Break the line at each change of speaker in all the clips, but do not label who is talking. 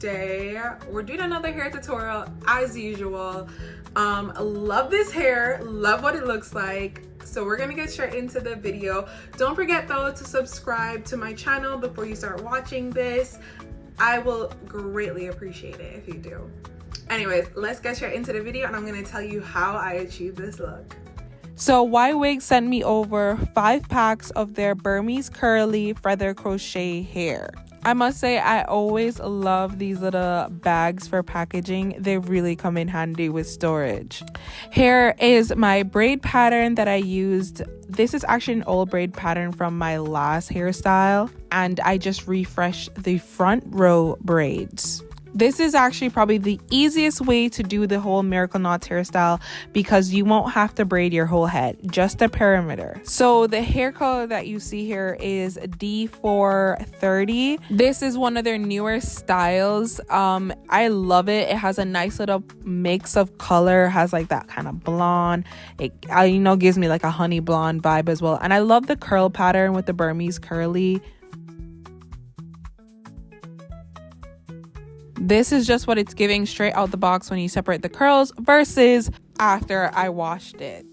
today we're doing another hair tutorial as usual. Love this hair, love what it looks like. So we're gonna get straight into the video. Don't forget though to subscribe to my channel before you start watching this. I will greatly appreciate it if you do. Anyways, let's get straight into the video and I'm gonna tell you how I achieved this look.
So Y-Wig sent me over 5 packs of their Burmese curly feather crochet hair. I must say I always love these little bags for packaging. They really come in handy with storage. Here is my braid pattern that I used. This is actually an old braid pattern from my last hairstyle, and I just refreshed the front row braids. This is actually probably the easiest way to do the whole miracle knots hairstyle because you won't have to braid your whole head, just the perimeter. So the hair color that you see here is D430. This is one of their newer styles. I love it. It has a nice little mix of color, has like that kind of blonde. It gives me like a honey blonde vibe as well. And I love the curl pattern with the Burmese curly. This is just what it's giving straight out the box when you separate the curls versus after I washed it.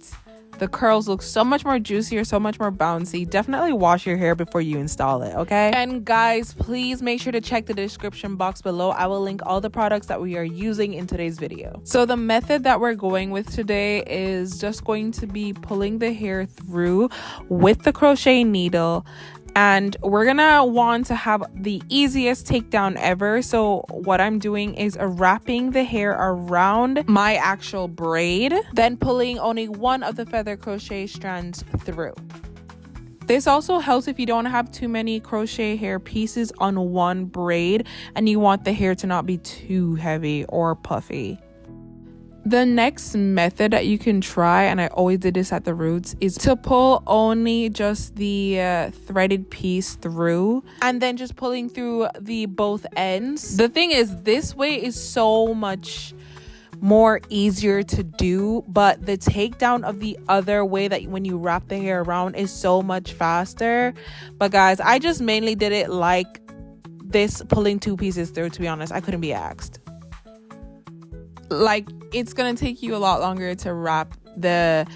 The curls look so much more juicier, so much more bouncy. Definitely wash your hair before you install it, okay? And guys, please make sure to check the description box below. I will link all the products that we are using in today's video. So the method that we're going with today is just going to be pulling the hair through with the crochet needle. And we're gonna want to have the easiest takedown ever. So what I'm doing is wrapping the hair around my actual braid, then pulling only one of the feather crochet strands through. This also helps if you don't have too many crochet hair pieces on one braid and you want the hair to not be too heavy or puffy. The next method that you can try, and I always did this at the roots, is to pull only just the threaded piece through and then just pulling through the both ends. The thing is, this way is so much more easier to do, but the takedown of the other way, that when you wrap the hair around, is so much faster. But guys, I just mainly did it like this, pulling 2 pieces through. To be honest, I couldn't be asked. Like, it's gonna take you a lot longer to wrap the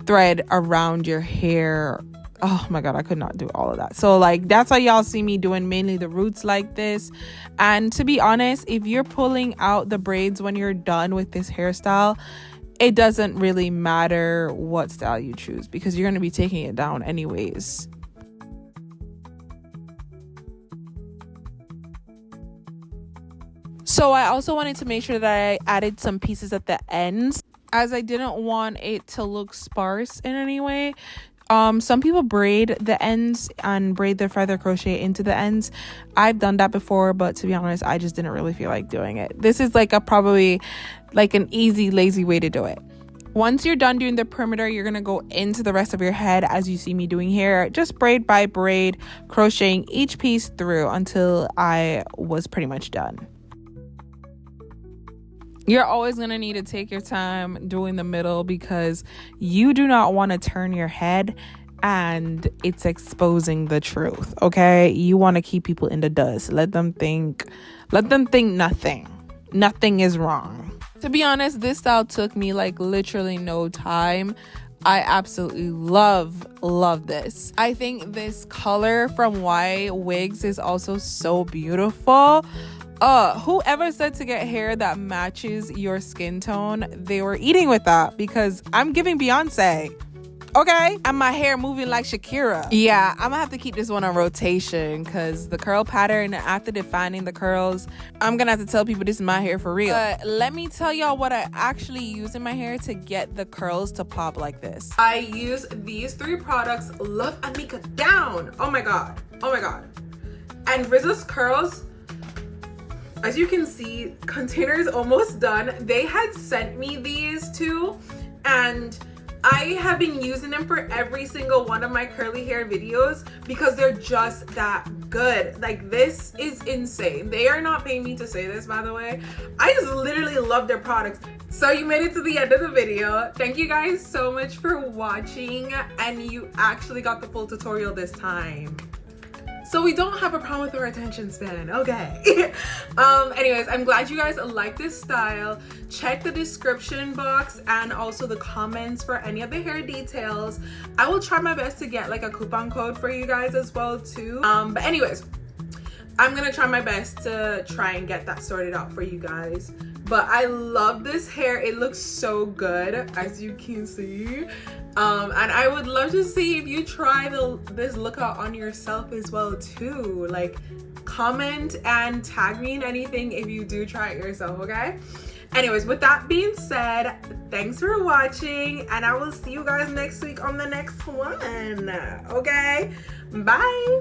thread around your hair. Oh my god, I could not do all of that. So like, that's why y'all see me doing mainly the roots like this. And to be honest, if you're pulling out the braids when you're done with this hairstyle, it doesn't really matter what style you choose because you're gonna be taking it down anyways. So I also wanted to make sure that I added some pieces at the ends, as I didn't want it to look sparse in any way. Some people braid the ends and braid their feather crochet into the ends. I've done that before, but to be honest, I just didn't really feel like doing it. This is like probably like an easy, lazy way to do it. Once you're done doing the perimeter, you're gonna go into the rest of your head as you see me doing here, just braid by braid, crocheting each piece through until I was pretty much done. You're always going to need to take your time doing the middle because you do not want to turn your head and it's exposing the truth, okay? You want to keep people in the dust. Let them think nothing is wrong. To be honest, this style took me like literally no time. I absolutely love this. I think this color from Y-Wigs is also so beautiful. Whoever said to get hair that matches your skin tone, they were eating with that because I'm giving Beyonce, okay? And my hair moving like Shakira. Yeah, I'm gonna have to keep this one on rotation because the curl pattern, after defining the curls, I'm gonna have to tell people this is my hair for real. But let me tell y'all what I actually use in my hair to get the curls to pop like this.
I use these 3 products. Love Amika down. Oh my god. And Rizzo's curls, as you can see, container is almost done. They had sent me these too, and I have been using them for every single one of my curly hair videos because they're just that good. Like, this is insane. They are not paying me to say this, by the way. I just literally love their products. So you made it to the end of the video. Thank you guys so much for watching, and you actually got the full tutorial this time. So we don't have a problem with our attention span, okay? Anyways, I'm glad you guys like this style. Check the description box and also the comments for any of the hair details. I will try my best to get like a coupon code for you guys as well too. But anyways, I'm gonna try my best to try and get that sorted out for you guys. But I love this hair. It looks so good, as you can see. And I would love to see if you try this look out on yourself as well too. Like, comment and tag me in anything if you do try it yourself, okay? Anyways, with that being said, thanks for watching, and I will see you guys next week on the next one, okay? Bye.